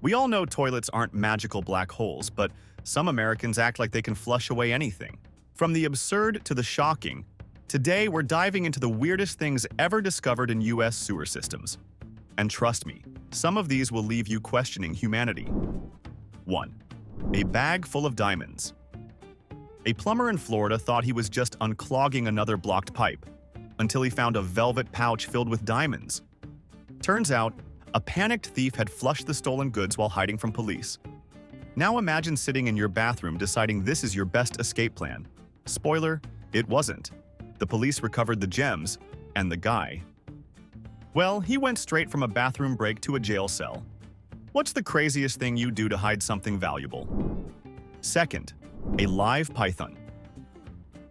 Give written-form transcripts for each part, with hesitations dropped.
We all know toilets aren't magical black holes, but some Americans act like they can flush away anything. From the absurd to the shocking, today we're diving into the weirdest things ever discovered in US sewer systems. And trust me, some of these will leave you questioning humanity. 1. A bag full of diamonds. A plumber in Florida thought he was just unclogging another blocked pipe, until he found a velvet pouch filled with diamonds. Turns out, a panicked thief had flushed the stolen goods while hiding from police. Now imagine sitting in your bathroom deciding this is your best escape plan. Spoiler, it wasn't. The police recovered the gems, and the guy. Well, he went straight from a bathroom break to a jail cell. What's the craziest thing you do to hide something valuable? Second, a live python.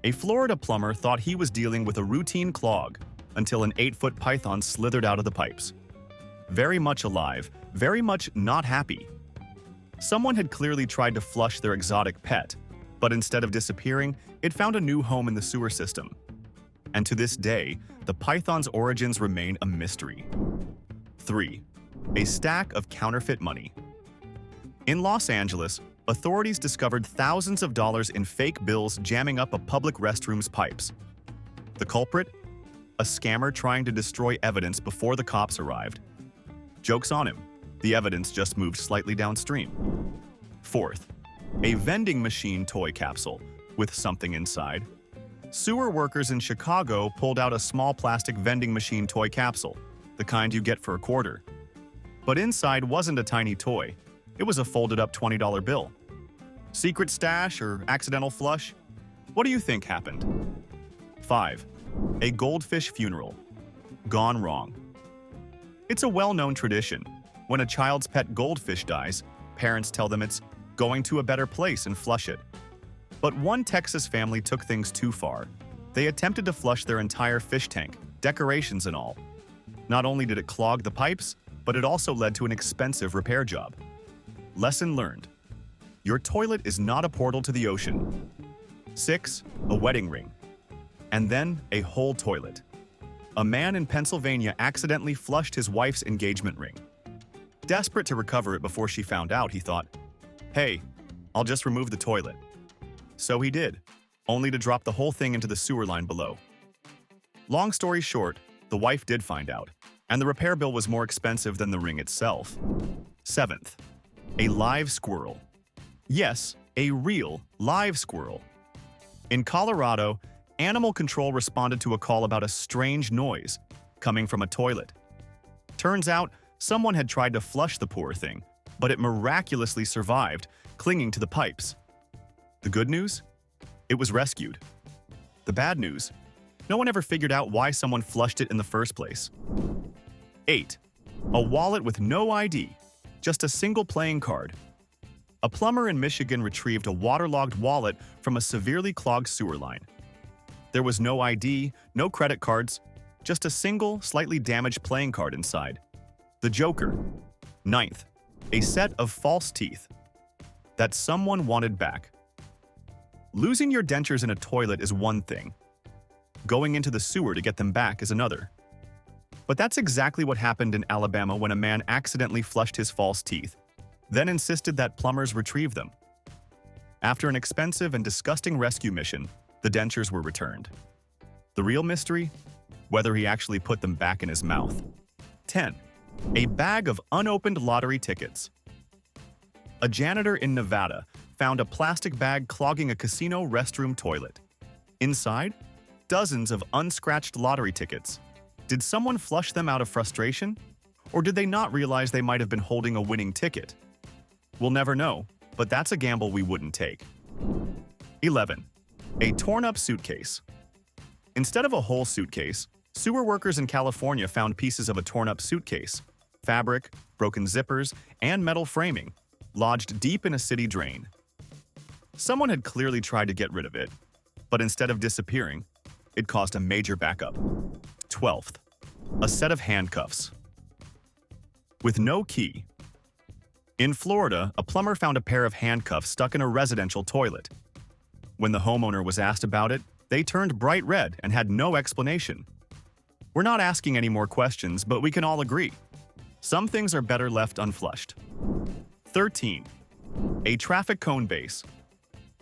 A Florida plumber thought he was dealing with a routine clog until an 8-foot python slithered out of the pipes. Very much alive, very much not happy. Someone had clearly tried to flush their exotic pet, but instead of disappearing, it found a new home in the sewer system. And to this day, the python's origins remain a mystery. 3. A stack of counterfeit money. In Los Angeles, authorities discovered thousands of dollars in fake bills jamming up a public restroom's pipes. The culprit? A scammer trying to destroy evidence before the cops arrived. Joke's on him. The evidence just moved slightly downstream. 4th, a vending machine toy capsule with something inside. Sewer workers in Chicago pulled out a small plastic vending machine toy capsule, the kind you get for a quarter. But inside wasn't a tiny toy. It was a folded-up $20 bill. Secret stash or accidental flush? What do you think happened? 5. A goldfish funeral. Gone wrong. It's a well-known tradition. When a child's pet goldfish dies, parents tell them it's going to a better place and flush it. But one Texas family took things too far. They attempted to flush their entire fish tank, decorations and all. Not only did it clog the pipes, but it also led to an expensive repair job. Lesson learned. Your toilet is not a portal to the ocean. 6. A wedding ring. And then a whole toilet. A man in Pennsylvania accidentally flushed his wife's engagement ring. Desperate to recover it before she found out, he thought, "Hey, I'll just remove the toilet." So he did, only to drop the whole thing into the sewer line below. Long story short, the wife did find out, and the repair bill was more expensive than the ring itself. 7th, a live squirrel. Yes, a real live squirrel. In Colorado, animal control responded to a call about a strange noise coming from a toilet. Turns out, someone had tried to flush the poor thing, but it miraculously survived, clinging to the pipes. The good news? It was rescued. The bad news? No one ever figured out why someone flushed it in the first place. 8. A wallet with no ID, just a single playing card. A plumber in Michigan retrieved a waterlogged wallet from a severely clogged sewer line. There was no ID, no credit cards, just a single, slightly damaged playing card inside. The Joker. 9th, a set of false teeth that someone wanted back. Losing your dentures in a toilet is one thing. Going into the sewer to get them back is another. But that's exactly what happened in Alabama when a man accidentally flushed his false teeth, then insisted that plumbers retrieve them. After an expensive and disgusting rescue mission, the dentures were returned. The real mystery? Whether he actually put them back in his mouth. 10. A bag of unopened lottery tickets. A janitor in Nevada found a plastic bag clogging a casino restroom toilet. Inside, dozens of unscratched lottery tickets. Did someone flush them out of frustration? Or did they not realize they might have been holding a winning ticket? We'll never know, but that's a gamble we wouldn't take. 11. A torn-up suitcase. Instead of a whole suitcase, sewer workers in California found pieces of a torn-up suitcase, fabric, broken zippers, and metal framing, lodged deep in a city drain. Someone had clearly tried to get rid of it, but instead of disappearing, it caused a major backup. 12th, a set of handcuffs. With no key. In Florida, a plumber found a pair of handcuffs stuck in a residential toilet. When the homeowner was asked about it, they turned bright red and had no explanation. We're not asking any more questions, but we can all agree. Some things are better left unflushed. 13. A traffic cone base.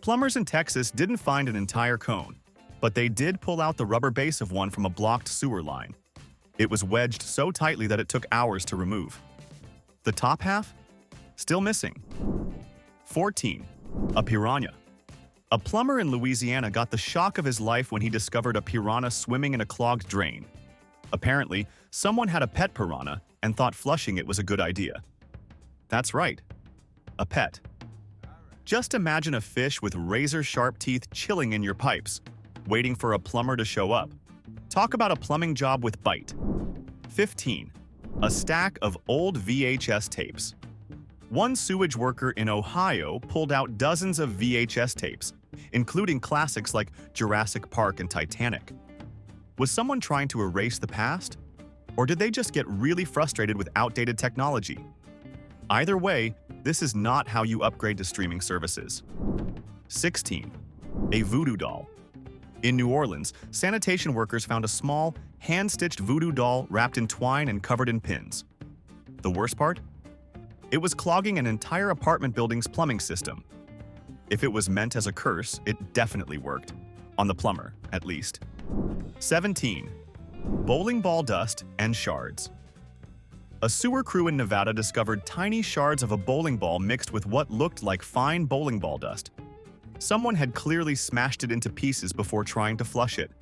Plumbers in Texas didn't find an entire cone, but they did pull out the rubber base of one from a blocked sewer line. It was wedged so tightly that it took hours to remove. The top half? Still missing. 14. A piranha. A plumber in Louisiana got the shock of his life when he discovered a piranha swimming in a clogged drain. Apparently, someone had a pet piranha and thought flushing it was a good idea. That's right, a pet. Just imagine a fish with razor-sharp teeth chilling in your pipes, waiting for a plumber to show up. Talk about a plumbing job with bite. 15. A stack of old VHS tapes. One sewage worker in Ohio pulled out dozens of VHS tapes, including classics like Jurassic Park and Titanic. Was someone trying to erase the past? Or did they just get really frustrated with outdated technology? Either way, this is not how you upgrade to streaming services. 16. A voodoo doll. In New Orleans, sanitation workers found a small, hand-stitched voodoo doll wrapped in twine and covered in pins. The worst part? It was clogging an entire apartment building's plumbing system. If it was meant as a curse, it definitely worked. On the plumber, at least. 17. Bowling ball dust and shards. A sewer crew in Nevada discovered tiny shards of a bowling ball mixed with what looked like fine bowling ball dust. Someone had clearly smashed it into pieces before trying to flush it.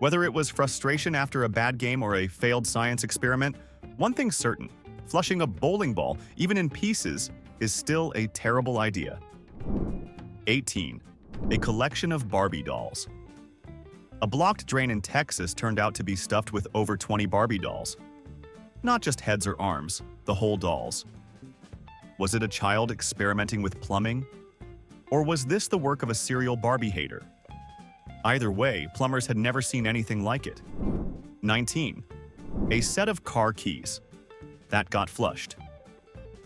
Whether it was frustration after a bad game or a failed science experiment, one thing's certain: flushing a bowling ball, even in pieces, is still a terrible idea. 18. A collection of Barbie dolls. A blocked drain in Texas turned out to be stuffed with over 20 Barbie dolls. Not just heads or arms, the whole dolls. Was it a child experimenting with plumbing? Or was this the work of a serial Barbie hater? Either way, plumbers had never seen anything like it. 19. A set of car keys. That got flushed.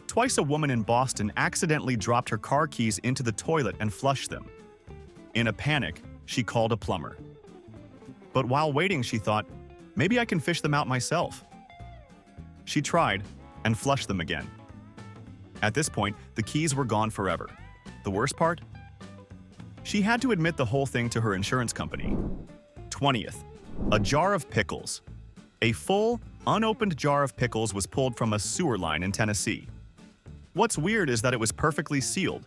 Twice a woman in Boston accidentally dropped her car keys into the toilet and flushed them. In a panic, she called a plumber. But while waiting, she thought, maybe I can fish them out myself. She tried and flushed them again. At this point, the keys were gone forever. The worst part? She had to admit the whole thing to her insurance company. 20th. A jar of pickles. A full, unopened jar of pickles was pulled from a sewer line in Tennessee. What's weird is that it was perfectly sealed,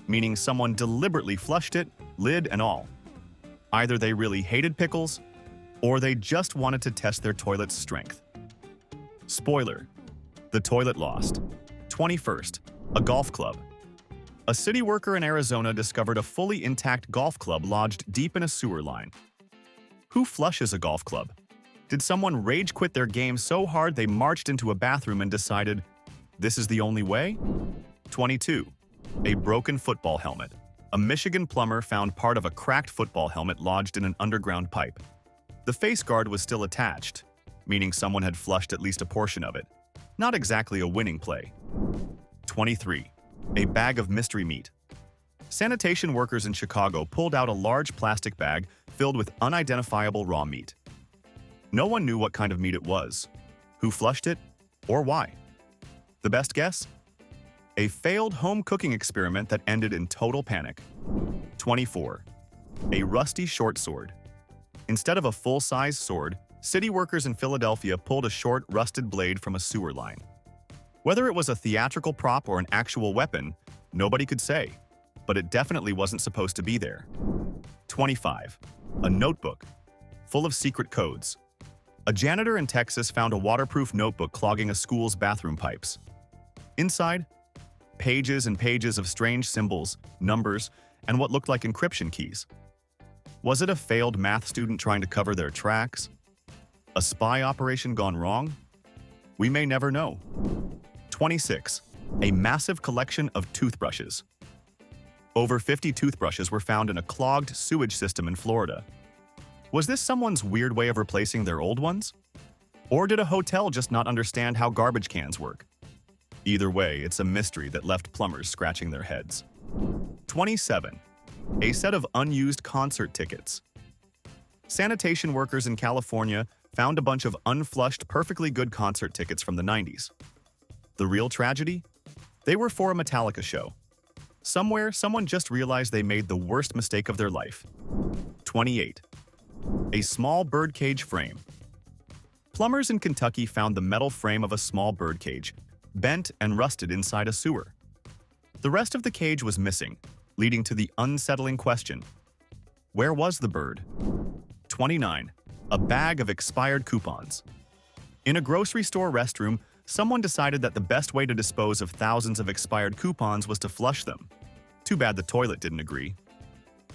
meaning someone deliberately flushed it, lid and all. Either they really hated pickles, or they just wanted to test their toilet's strength. Spoiler: the toilet lost. 21st. A golf club. A city worker in Arizona discovered a fully intact golf club lodged deep in a sewer line. Who flushes a golf club? Did someone rage quit their game so hard they marched into a bathroom and decided, this is the only way? 22. A broken football helmet. A Michigan plumber found part of a cracked football helmet lodged in an underground pipe. The face guard was still attached, meaning someone had flushed at least a portion of it. Not exactly a winning play. 23. A bag of mystery meat. Sanitation workers in Chicago pulled out a large plastic bag filled with unidentifiable raw meat. No one knew what kind of meat it was, who flushed it, or why. The best guess? A failed home cooking experiment that ended in total panic. 24. A rusty short sword. Instead of a full-size sword, city workers in Philadelphia pulled a short, rusted blade from a sewer line. Whether it was a theatrical prop or an actual weapon, nobody could say, but it definitely wasn't supposed to be there. 25. A notebook, full of secret codes. A janitor in Texas found a waterproof notebook clogging a school's bathroom pipes. Inside, pages and pages of strange symbols, numbers, and what looked like encryption keys. Was it a failed math student trying to cover their tracks? A spy operation gone wrong? We may never know. 26. A massive collection of toothbrushes. Over 50 toothbrushes were found in a clogged sewage system in Florida. Was this someone's weird way of replacing their old ones? Or did a hotel just not understand how garbage cans work? Either way, it's a mystery that left plumbers scratching their heads. 27. A set of unused concert tickets. Sanitation workers in California found a bunch of unflushed, perfectly good concert tickets from the 90s. The real tragedy? They were for a Metallica show. Somewhere, someone just realized they made the worst mistake of their life. 28. A small birdcage frame. Plumbers in Kentucky found the metal frame of a small birdcage, bent and rusted inside a sewer. The rest of the cage was missing, leading to the unsettling question: where was the bird? 29. A bag of expired coupons. In a grocery store restroom, someone decided that the best way to dispose of thousands of expired coupons was to flush them. Too bad the toilet didn't agree.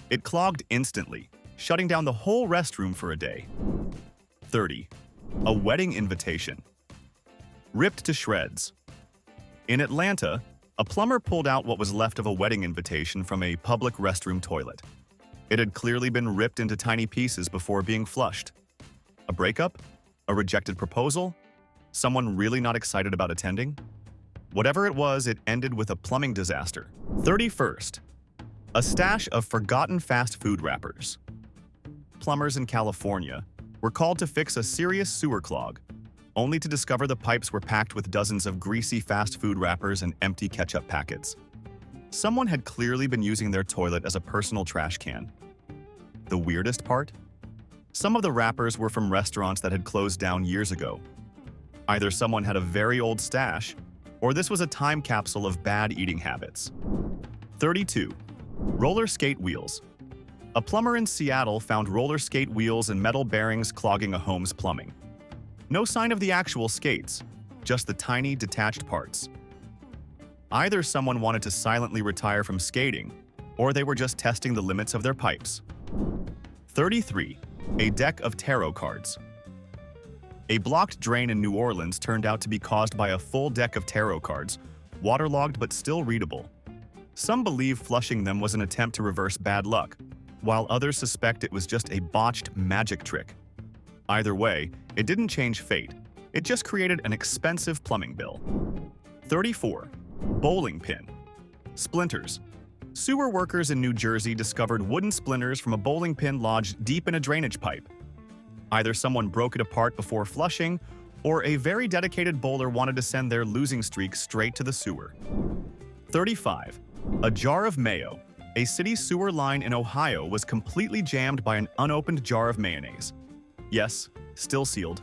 It clogged instantly, shutting down the whole restroom for a day. 30. A wedding invitation. Ripped to shreds. In Atlanta, a plumber pulled out what was left of a wedding invitation from a public restroom toilet. It had clearly been ripped into tiny pieces before being flushed. A breakup? A rejected proposal? Someone really not excited about attending? Whatever it was, it ended with a plumbing disaster. 31st. A stash of forgotten fast food wrappers. Plumbers in California were called to fix a serious sewer clog, only to discover the pipes were packed with dozens of greasy fast food wrappers and empty ketchup packets. Someone had clearly been using their toilet as a personal trash can. The weirdest part? Some of the wrappers were from restaurants that had closed down years ago. Either someone had a very old stash, or this was a time capsule of bad eating habits. 32. Roller skate wheels. A plumber in Seattle found roller skate wheels and metal bearings clogging a home's plumbing. No sign of the actual skates, just the tiny, detached parts. Either someone wanted to silently retire from skating, or they were just testing the limits of their pipes. 33. A deck of tarot cards. A blocked drain in New Orleans turned out to be caused by a full deck of tarot cards, waterlogged but still readable. Some believe flushing them was an attempt to reverse bad luck, while others suspect it was just a botched magic trick. Either way, it didn't change fate. It just created an expensive plumbing bill. 34. Bowling pin. Splinters. Sewer workers in New Jersey discovered wooden splinters from a bowling pin lodged deep in a drainage pipe. Either someone broke it apart before flushing, or a very dedicated bowler wanted to send their losing streak straight to the sewer. 35. A jar of mayo. A city sewer line in Ohio was completely jammed by an unopened jar of mayonnaise. Yes, still sealed.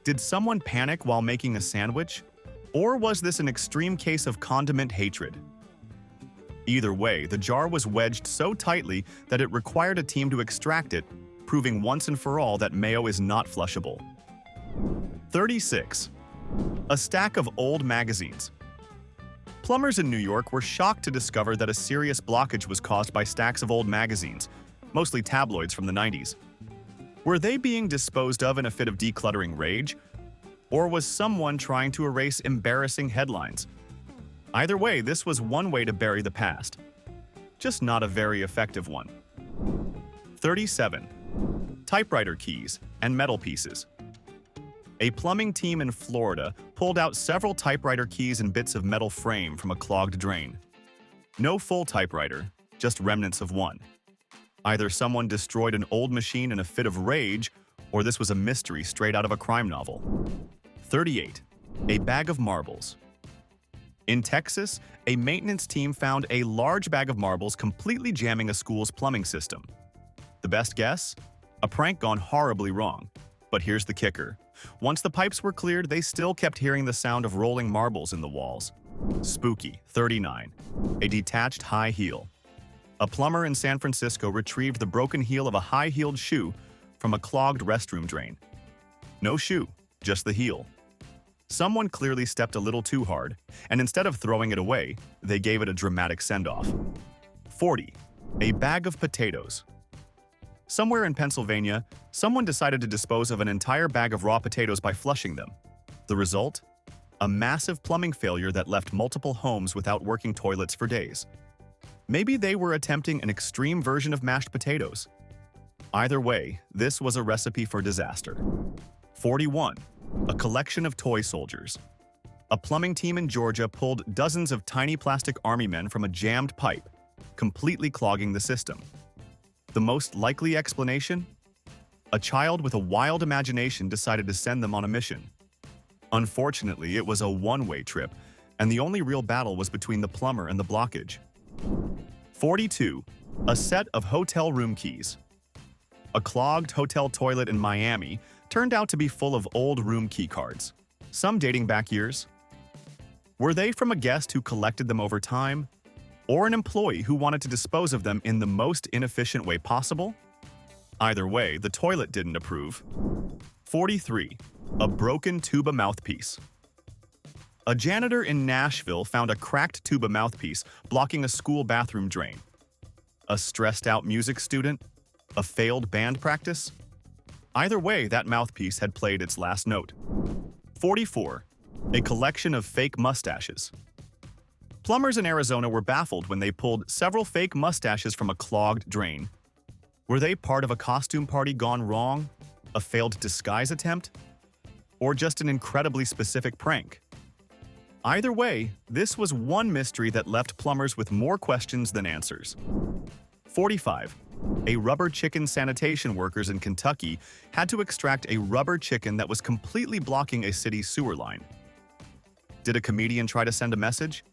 Did someone panic while making a sandwich? Or was this an extreme case of condiment hatred? Either way, the jar was wedged so tightly that it required a team to extract it, proving once and for all that mayo is not flushable. 36. A stack of old magazines. Plumbers in New York were shocked to discover that a serious blockage was caused by stacks of old magazines, mostly tabloids from the 90s. Were they being disposed of in a fit of decluttering rage? Or was someone trying to erase embarrassing headlines? Either way, this was one way to bury the past. Just not a very effective one. 37. Typewriter keys and metal pieces. A plumbing team in Florida pulled out several typewriter keys and bits of metal frame from a clogged drain. No full typewriter, just remnants of one. Either someone destroyed an old machine in a fit of rage, or this was a mystery straight out of a crime novel. 38. A bag of marbles. In Texas, a maintenance team found a large bag of marbles completely jamming a school's plumbing system. The best guess? A prank gone horribly wrong. But here's the kicker. Once the pipes were cleared, they still kept hearing the sound of rolling marbles in the walls. Spooky. 39. A detached high heel. A plumber in San Francisco retrieved the broken heel of a high-heeled shoe from a clogged restroom drain. No shoe, just the heel. Someone clearly stepped a little too hard, and instead of throwing it away, they gave it a dramatic send-off. 40. A bag of potatoes. Somewhere in Pennsylvania, someone decided to dispose of an entire bag of raw potatoes by flushing them. The result? A massive plumbing failure that left multiple homes without working toilets for days. Maybe they were attempting an extreme version of mashed potatoes. Either way, this was a recipe for disaster. 41. A collection of toy soldiers. A plumbing team in Georgia pulled dozens of tiny plastic army men from a jammed pipe, completely clogging the system. The most likely explanation? A child with a wild imagination decided to send them on a mission. Unfortunately, it was a one-way trip, and the only real battle was between the plumber and the blockage. 42. A set of hotel room keys. A clogged hotel toilet in Miami turned out to be full of old room key cards, some dating back years. Were they from a guest who collected them over time, or an employee who wanted to dispose of them in the most inefficient way possible? Either way, the toilet didn't approve. 43. A broken tuba mouthpiece. A janitor in Nashville found a cracked tuba mouthpiece blocking a school bathroom drain. A stressed-out music student? A failed band practice? Either way, that mouthpiece had played its last note. 44. A collection of fake mustaches. Plumbers in Arizona were baffled when they pulled several fake mustaches from a clogged drain. Were they part of a costume party gone wrong? A failed disguise attempt? Or just an incredibly specific prank? Either way, this was one mystery that left plumbers with more questions than answers. 45. A rubber chicken sanitation workers in Kentucky had to extract a rubber chicken that was completely blocking a city sewer line. Did a comedian try to send a message?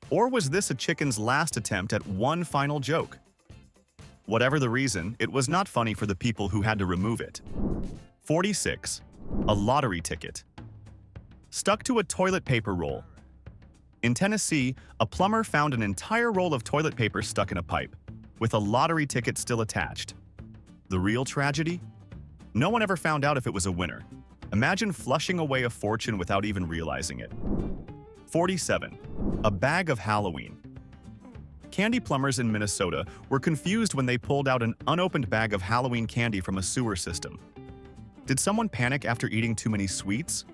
Or was this a chicken's last attempt at one final joke? Whatever the reason, it was not funny for the people who had to remove it. 46. A lottery ticket. Stuck to a toilet paper roll. In Tennessee, a plumber found an entire roll of toilet paper stuck in a pipe, with a lottery ticket still attached. The real tragedy? No one ever found out if it was a winner. Imagine flushing away a fortune without even realizing it. 47. A bag of Halloween. Candy plumbers in Minnesota were confused when they pulled out an unopened bag of Halloween candy from a sewer system. Did someone panic after eating too many sweets?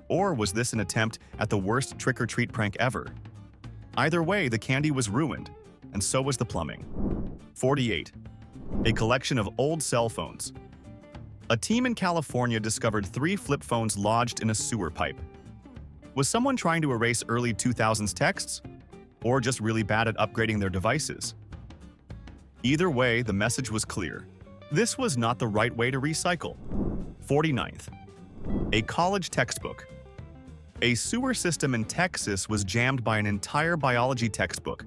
Or was this an attempt at the worst trick-or-treat prank ever? Either way, the candy was ruined, and so was the plumbing. 48. A collection of old cell phones. A team in California discovered 3 flip phones lodged in a sewer pipe. Was someone trying to erase early 2000s texts? Or just really bad at upgrading their devices? Either way, the message was clear. This was not the right way to recycle. 49th. A college textbook. A sewer system in Texas was jammed by an entire biology textbook.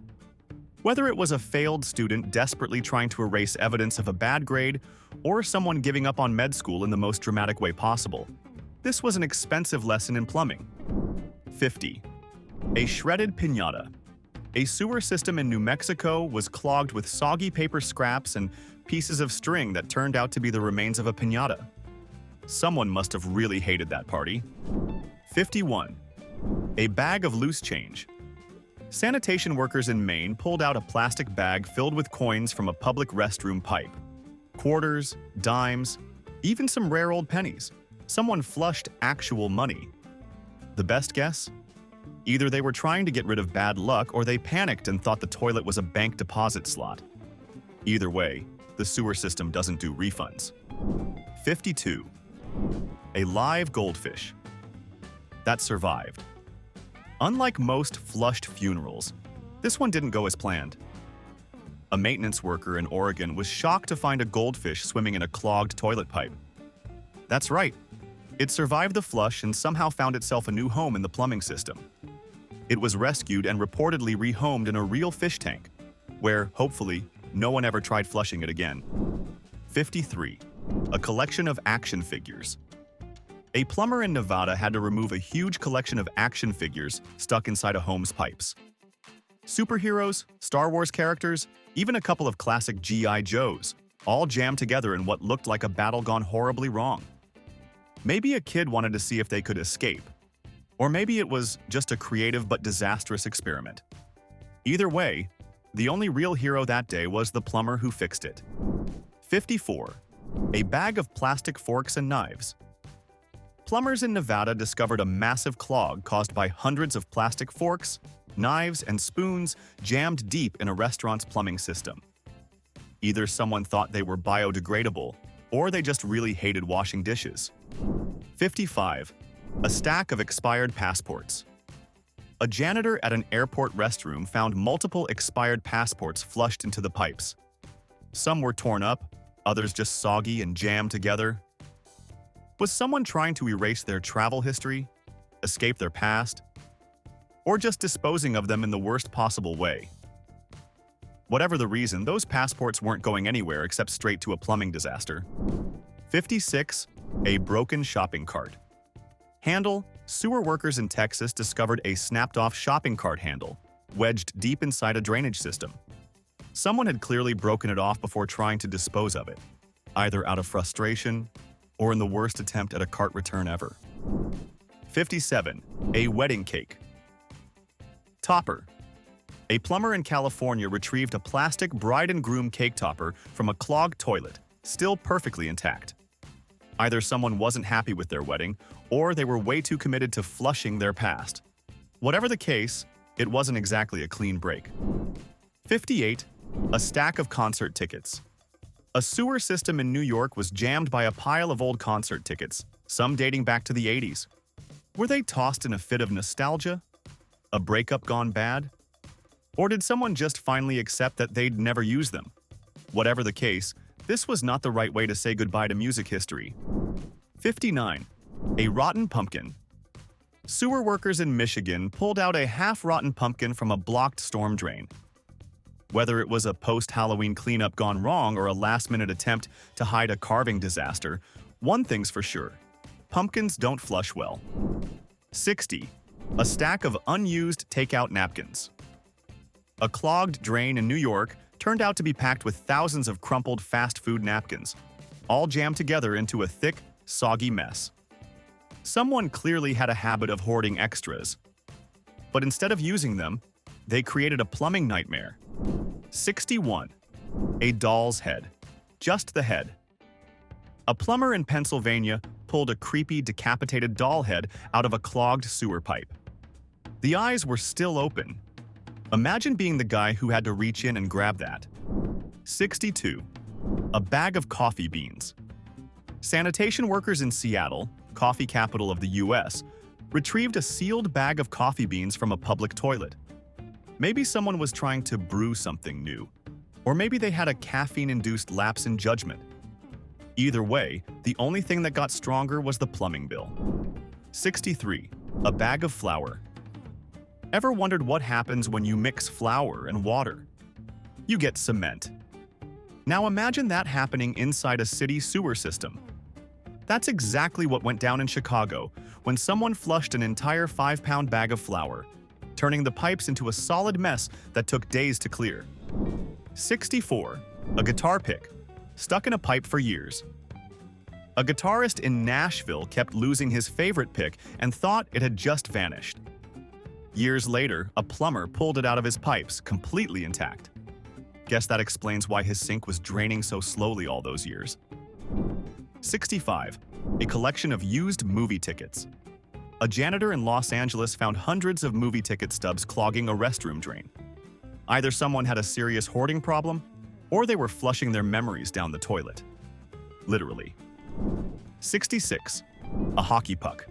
Whether it was a failed student desperately trying to erase evidence of a bad grade, or someone giving up on med school in the most dramatic way possible, this was an expensive lesson in plumbing. 50. A shredded piñata. A sewer system in New Mexico was clogged with soggy paper scraps and pieces of string that turned out to be the remains of a piñata. Someone must have really hated that party. 51. A bag of loose change. Sanitation workers in Maine pulled out a plastic bag filled with coins from a public restroom pipe. Quarters, dimes, even some rare old pennies. Someone flushed actual money. The best guess? Either they were trying to get rid of bad luck or they panicked and thought the toilet was a bank deposit slot. Either way, the sewer system doesn't do refunds. 52. A live goldfish. That survived. Unlike most flushed funerals, this one didn't go as planned. A maintenance worker in Oregon was shocked to find a goldfish swimming in a clogged toilet pipe. That's right. It survived the flush and somehow found itself a new home in the plumbing system. It was rescued and reportedly rehomed in a real fish tank, where, hopefully, no one ever tried flushing it again. 53. A collection of action figures. A plumber in Nevada had to remove a huge collection of action figures stuck inside a home's pipes. Superheroes, Star Wars characters, even a couple of classic G.I. Joes, all jammed together in what looked like a battle gone horribly wrong. Maybe a kid wanted to see if they could escape. Or maybe it was just a creative but disastrous experiment. Either way, the only real hero that day was the plumber who fixed it. 54. A bag of plastic forks and knives. Plumbers in Nevada discovered a massive clog caused by hundreds of plastic forks, knives, and spoons jammed deep in a restaurant's plumbing system. Either someone thought they were biodegradable, or they just really hated washing dishes. 55. A stack of expired passports. A janitor at an airport restroom found multiple expired passports flushed into the pipes. Some were torn up, others just soggy and jammed together. Was someone trying to erase their travel history? escape their past, or just disposing of them in the worst possible way. Whatever the reason, those passports weren't going anywhere except straight to a plumbing disaster. 56. A broken shopping cart. Handle: sewer workers in Texas discovered a snapped-off shopping cart handle, wedged deep inside a drainage system. Someone had clearly broken it off before trying to dispose of it, either out of frustration or in the worst attempt at a cart return ever. 57. A wedding cake. Topper. A plumber in California retrieved a plastic bride and groom cake topper from a clogged toilet, still perfectly intact. Either someone wasn't happy with their wedding, or they were way too committed to flushing their past. Whatever the case, it wasn't exactly a clean break. 58. A stack of concert tickets. A sewer system in New York was jammed by a pile of old concert tickets, some dating back to the 80s. Were they tossed in a fit of nostalgia? A breakup gone bad? Or did someone just finally accept that they'd never use them? Whatever the case, this was not the right way to say goodbye to music history. 59. A rotten pumpkin. Sewer workers in Michigan pulled out a half-rotten pumpkin from a blocked storm drain. Whether it was a post-Halloween cleanup gone wrong or a last-minute attempt to hide a carving disaster, one thing's for sure: pumpkins don't flush well. 60. A stack of unused takeout napkins. A clogged drain in New York turned out to be packed with thousands of crumpled fast food napkins, all jammed together into a thick, soggy mess. Someone clearly had a habit of hoarding extras, but instead of using them, they created a plumbing nightmare. 61. A doll's head. Just the head. A plumber in Pennsylvania pulled a creepy, decapitated doll head out of a clogged sewer pipe. The eyes were still open. Imagine being the guy who had to reach in and grab that. 62. A bag of coffee beans. Sanitation workers in Seattle, coffee capital of the US, retrieved a sealed bag of coffee beans from a public toilet. Maybe someone was trying to brew something new, or maybe they had a caffeine-induced lapse in judgment. Either way, the only thing that got stronger was the plumbing bill. 63. A bag of flour. Ever wondered what happens when you mix flour and water? You get cement. Now imagine that happening inside a city sewer system. That's exactly what went down in Chicago when someone flushed an entire 5-pound bag of flour, turning the pipes into a solid mess that took days to clear. 64. A guitar pick. Stuck in a pipe for years. A guitarist in Nashville kept losing his favorite pick and thought it had just vanished. Years later, a plumber pulled it out of his pipes, completely intact. Guess that explains why his sink was draining so slowly all those years. 65. A collection of used movie tickets. A janitor in Los Angeles found hundreds of movie ticket stubs clogging a restroom drain. Either someone had a serious hoarding problem, or they were flushing their memories down the toilet. Literally. 66. A hockey puck.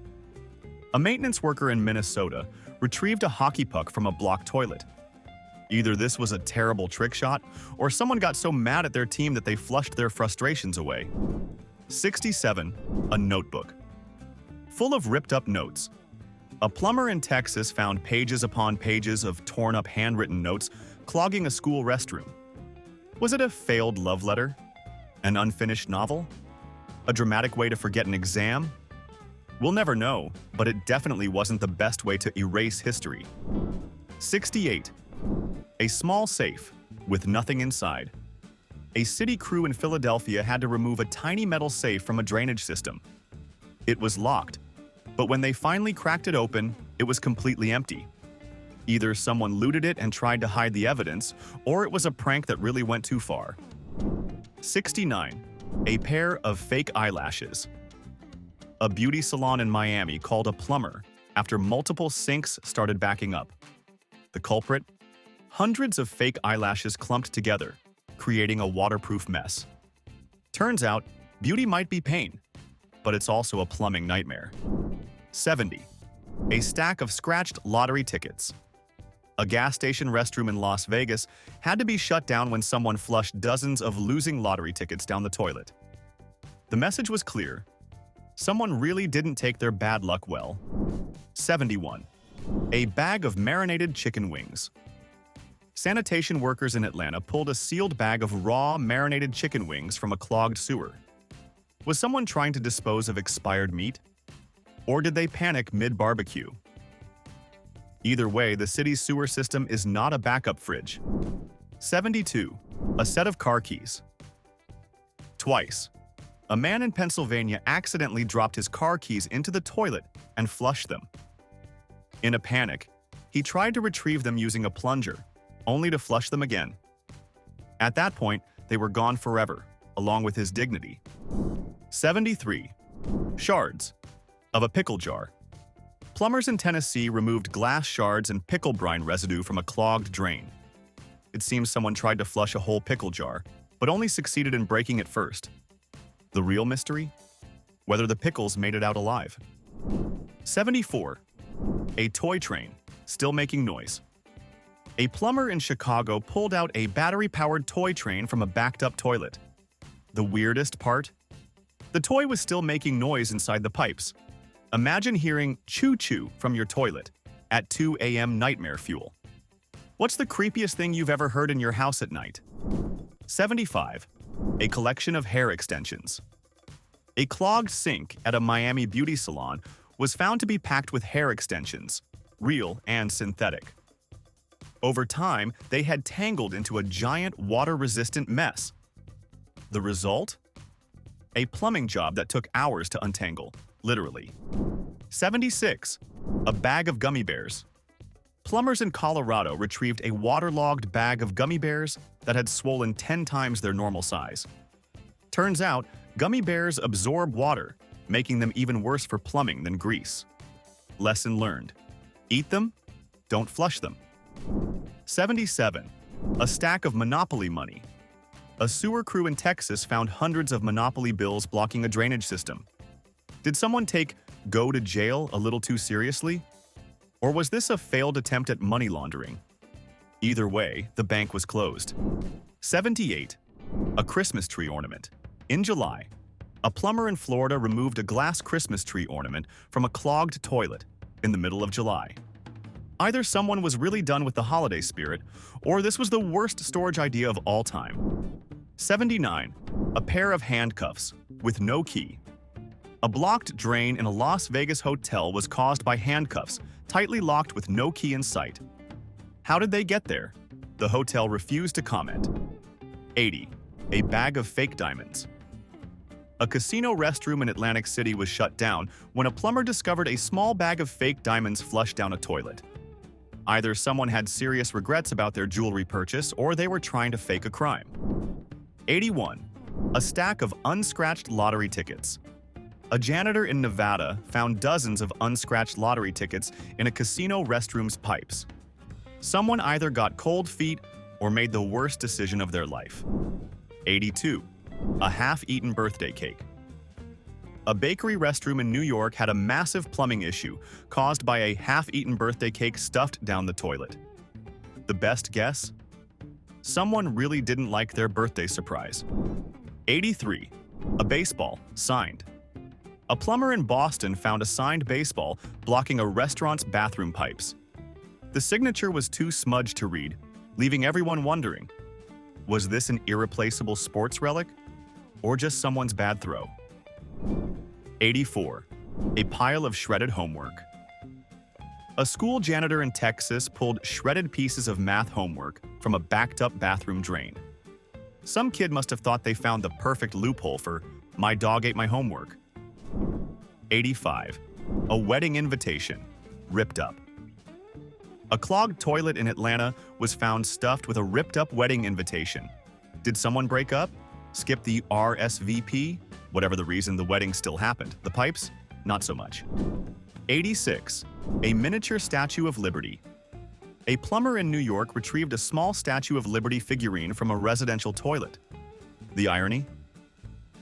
A maintenance worker in Minnesota retrieved a hockey puck from a blocked toilet. Either this was a terrible trick shot, or someone got so mad at their team that they flushed their frustrations away. 67. A notebook. Full of ripped-up notes. A plumber in Texas found pages upon pages of torn-up handwritten notes clogging a school restroom. Was it a failed love letter? An unfinished novel? A dramatic way to forget an exam? We'll never know, but it definitely wasn't the best way to erase history. 68. A small safe with nothing inside. A city crew in Philadelphia had to remove a tiny metal safe from a drainage system. It was locked, but when they finally cracked it open, it was completely empty. Either someone looted it and tried to hide the evidence, or it was a prank that really went too far. 69. A pair of fake eyelashes. A beauty salon in Miami called a plumber after multiple sinks started backing up. The culprit? Hundreds of fake eyelashes clumped together, creating a waterproof mess. Turns out, beauty might be pain, but it's also a plumbing nightmare. 70. A stack of scratched lottery tickets. A gas station restroom in Las Vegas had to be shut down when someone flushed dozens of losing lottery tickets down the toilet. The message was clear: Someone really didn't take their bad luck well. 71. A bag of marinated chicken wings. Sanitation workers in Atlanta pulled a sealed bag of raw, marinated chicken wings from a clogged sewer. Was someone trying to dispose of expired meat? Or did they panic mid-barbecue? Either way, the city's sewer system is not a backup fridge. 72. A set of car keys. Twice. A man in Pennsylvania accidentally dropped his car keys into the toilet and flushed them. In a panic, he tried to retrieve them using a plunger, only to flush them again. At that point, they were gone forever, along with his dignity. 73. Shards of a pickle jar. Plumbers in Tennessee removed glass shards and pickle brine residue from a clogged drain. It seems someone tried to flush a whole pickle jar, but only succeeded in breaking it first. The real mystery? Whether the pickles made it out alive. 74. A toy train, still making noise. A plumber in Chicago pulled out a battery-powered toy train from a backed-up toilet. The weirdest part? The toy was still making noise inside the pipes. Imagine hearing choo-choo from your toilet at 2 a.m. nightmare fuel. What's the creepiest thing you've ever heard in your house at night? 75. A collection of hair extensions. A clogged sink at a Miami beauty salon was found to be packed with hair extensions, real and synthetic. Over time, they had tangled into a giant water-resistant mess. The result? A plumbing job that took hours to untangle, literally. 76. A bag of gummy bears. Plumbers in Colorado retrieved a waterlogged bag of gummy bears that had swollen 10 times their normal size. Turns out, gummy bears absorb water, making them even worse for plumbing than grease. Lesson learned. Eat them, don't flush them. 77. A stack of Monopoly money. A sewer crew in Texas found hundreds of Monopoly bills blocking a drainage system. Did someone take "go to jail" a little too seriously? Or was this a failed attempt at money laundering? Either way, the bank was closed. 78. A Christmas tree ornament. In July, a plumber in Florida removed a glass Christmas tree ornament from a clogged toilet in the middle of July. Either someone was really done with the holiday spirit, or this was the worst storage idea of all time. 79. A pair of handcuffs with no key. A blocked drain in a Las Vegas hotel was caused by handcuffs tightly locked with no key in sight. How did they get there? The hotel refused to comment. 80. A bag of fake diamonds. A casino restroom in Atlantic City was shut down when a plumber discovered a small bag of fake diamonds flushed down a toilet. Either someone had serious regrets about their jewelry purchase or they were trying to fake a crime. 81. A stack of unscratched lottery tickets. A janitor in Nevada found dozens of unscratched lottery tickets in a casino restroom's pipes. Someone either got cold feet or made the worst decision of their life. 82. A half-eaten birthday cake. A bakery restroom in New York had a massive plumbing issue caused by a half-eaten birthday cake stuffed down the toilet. The best guess? Someone really didn't like their birthday surprise. 83. A baseball, signed. A plumber in Boston found a signed baseball blocking a restaurant's bathroom pipes. The signature was too smudged to read, leaving everyone wondering, was this an irreplaceable sports relic or just someone's bad throw? 84. A pile of shredded homework. A school janitor in Texas pulled shredded pieces of math homework from a backed-up bathroom drain. Some kid must have thought they found the perfect loophole for "my dog ate my homework." 85. A wedding invitation, ripped up. A clogged toilet in Atlanta was found stuffed with a ripped-up wedding invitation. Did someone break up? Skip the RSVP? Whatever the reason, the wedding still happened. The pipes? Not so much. 86. A miniature Statue of Liberty. A plumber in New York retrieved a small Statue of Liberty figurine from a residential toilet. The irony?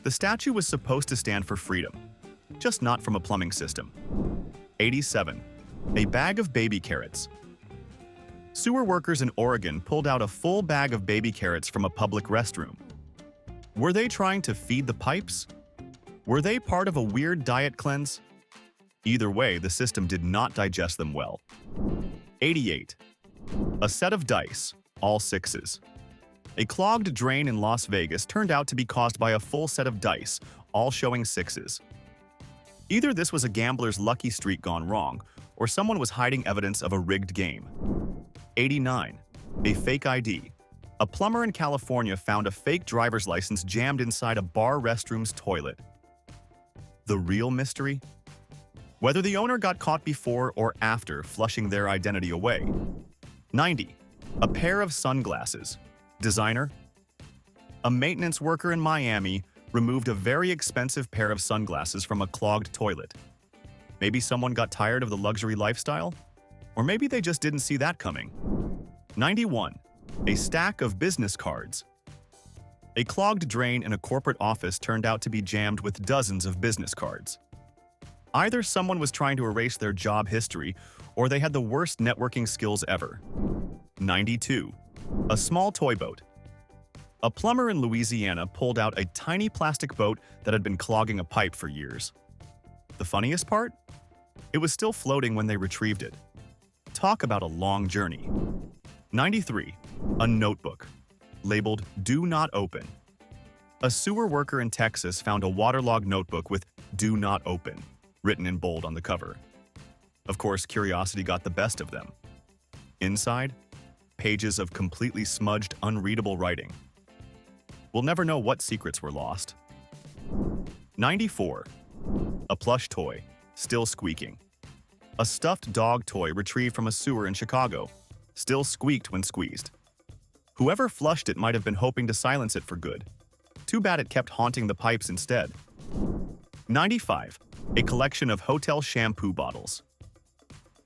The statue was supposed to stand for freedom, just not from a plumbing system. 87. A bag of baby carrots. Sewer workers in Oregon pulled out a full bag of baby carrots from a public restroom. Were they trying to feed the pipes? Were they part of a weird diet cleanse? Either way, the system did not digest them well. 88. A set of dice, all sixes. A clogged drain in Las Vegas turned out to be caused by a full set of dice, all showing sixes. Either this was a gambler's lucky streak gone wrong, or someone was hiding evidence of a rigged game. 89. A fake ID. A plumber in California found a fake driver's license jammed inside a bar restroom's toilet. The real mystery? Whether the owner got caught before or after flushing their identity away. 90. A pair of sunglasses. Designer? A maintenance worker in Miami removed a very expensive pair of sunglasses from a clogged toilet. Maybe someone got tired of the luxury lifestyle? Or maybe they just didn't see that coming. 91. A stack of business cards. A clogged drain in a corporate office turned out to be jammed with dozens of business cards. Either someone was trying to erase their job history, or they had the worst networking skills ever. 92. A small toy boat. A plumber in Louisiana pulled out a tiny plastic boat that had been clogging a pipe for years. The funniest part? It was still floating when they retrieved it. Talk about a long journey. 93. A notebook. Labeled "Do Not Open." A sewer worker in Texas found a waterlogged notebook with "Do Not Open" written in bold on the cover. Of course, curiosity got the best of them. Inside, pages of completely smudged, unreadable writing. We'll never know what secrets were lost. 94. A plush toy, still squeaking. A stuffed dog toy retrieved from a sewer in Chicago, still squeaked when squeezed. Whoever flushed it might have been hoping to silence it for good. Too bad it kept haunting the pipes instead. 95. A collection of hotel shampoo bottles.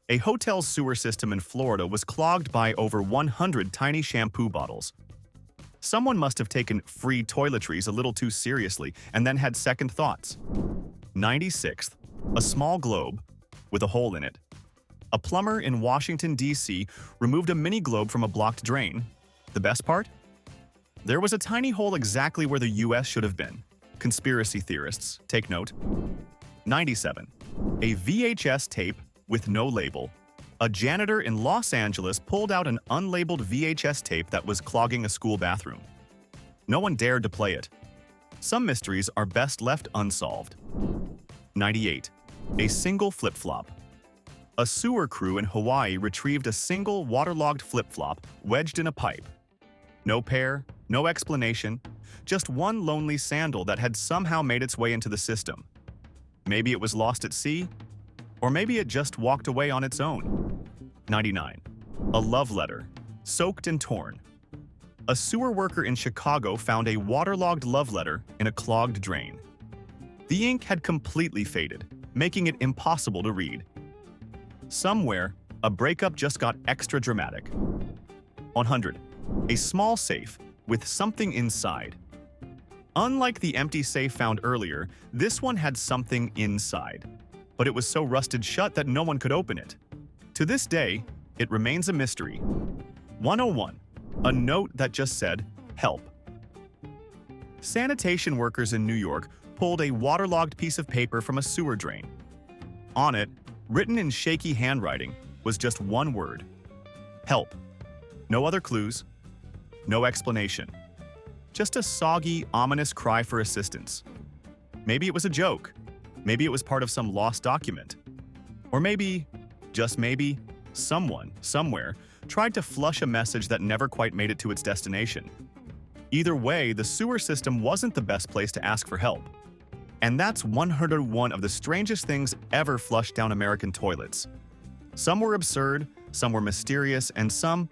A hotel's sewer system in Florida was clogged by over 100 tiny shampoo bottles. Someone must have taken free toiletries a little too seriously and then had second thoughts. 96th. A small globe with a hole in it. A plumber in Washington, D.C. removed a mini globe from a blocked drain. The best part? There was a tiny hole exactly where the U.S. should have been. Conspiracy theorists, take note. 97. A VHS tape with no label. A janitor in Los Angeles pulled out an unlabeled VHS tape that was clogging a school bathroom. No one dared to play it. Some mysteries are best left unsolved. 98. A single flip-flop. A sewer crew in Hawaii retrieved a single waterlogged flip-flop wedged in a pipe. No pair, no explanation, just one lonely sandal that had somehow made its way into the system. Maybe it was lost at sea, or maybe it just walked away on its own. 99. A love letter, soaked and torn. A sewer worker in Chicago found a waterlogged love letter in a clogged drain. The ink had completely faded, making it impossible to read. Somewhere, a breakup just got extra dramatic. 100. A small safe with something inside. Unlike the empty safe found earlier, this one had something inside, but it was so rusted shut that no one could open it. To this day, it remains a mystery. 101. A note that just said, "Help." Sanitation workers in New York pulled a waterlogged piece of paper from a sewer drain. On it, written in shaky handwriting, was just one word: help. No other clues, no explanation. Just a soggy, ominous cry for assistance. Maybe it was a joke. Maybe it was part of some lost document. Or maybe, just maybe, someone, somewhere, tried to flush a message that never quite made it to its destination. Either way, the sewer system wasn't the best place to ask for help. And that's 101 of the strangest things ever flushed down American toilets. Some were absurd, some were mysterious, and some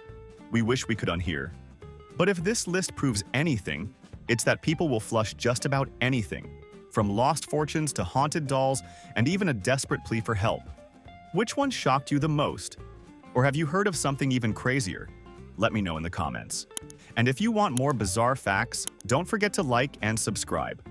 we wish we could unhear. But if this list proves anything, it's that people will flush just about anything, from lost fortunes to haunted dolls and even a desperate plea for help. Which one shocked you the most? Or have you heard of something even crazier? Let me know in the comments. And if you want more bizarre facts, don't forget to like and subscribe.